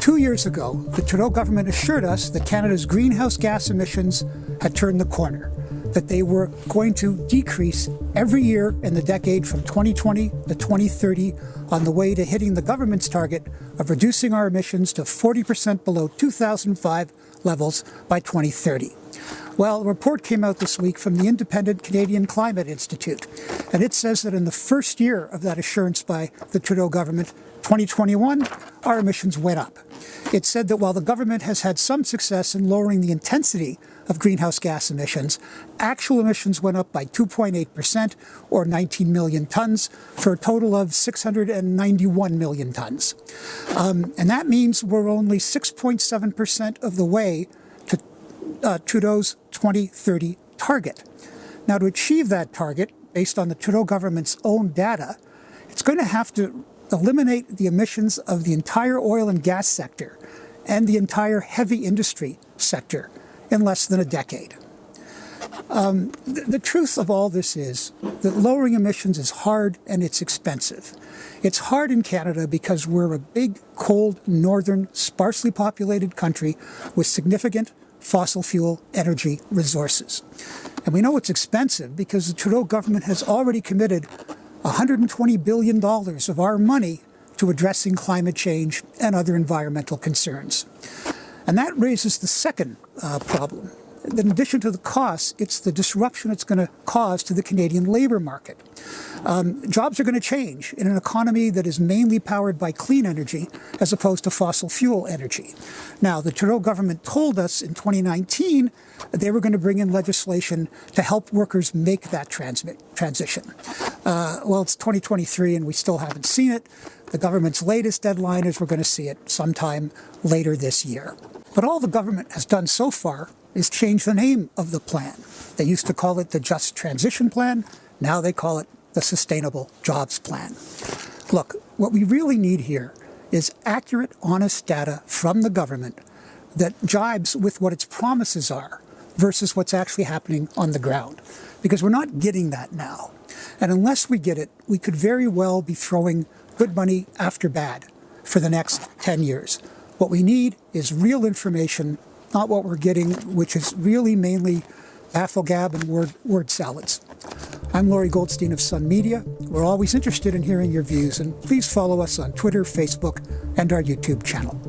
2 years ago, the Trudeau government assured us that Canada's greenhouse gas emissions had turned the corner, that they were going to decrease every year in the decade from 2020 to 2030 on the way to hitting the government's target of reducing our emissions to 40% below 2005 levels by 2030. Well, a report came out this week from the independent Canadian Climate Institute, and it says that in the first year of that assurance by the Trudeau government, 2021, our emissions went up. It said that while the government has had some success in lowering the intensity of greenhouse gas emissions, actual emissions went up by 2.8%, or 19 million tons, for a total of 691 million tons. And that means we're only 6.7% of the way to Trudeau's 2030 target. Now, to achieve that target, based on the Trudeau government's own data, it's going to have to eliminate the emissions of the entire oil and gas sector and the entire heavy industry sector in less than a decade. The truth of all this is that lowering emissions is hard and it's expensive. It's hard in Canada because we're a big, cold, northern, sparsely populated country with significant fossil fuel energy resources. And we know it's expensive because the Trudeau government has already committed $120 billion of our money to addressing climate change and other environmental concerns. And that raises the second problem. In addition to the costs, it's the disruption it's going to cause to the Canadian labour market. Jobs are going to change in an economy that is mainly powered by clean energy as opposed to fossil fuel energy. Now, the Trudeau government told us in 2019 that they were going to bring in legislation to help workers make that transition. Well, it's 2023 and we still haven't seen it. The government's latest deadline is we're going to see it sometime later this year. But all the government has done so far is change the name of the plan. They used to call it the Just Transition Plan. Now they call it the Sustainable Jobs Plan. Look, what we really need here is accurate, honest data from the government that jibes with what its promises are versus what's actually happening on the ground. Because we're not getting that now. And unless we get it, we could very well be throwing good money after bad for the next 10 years. What we need is real information, not what we're getting, which is really mainly bafflegab and word salads. I'm Lorrie Goldstein of Sun Media. We're always interested in hearing your views, and please follow us on Twitter, Facebook, and our YouTube channel.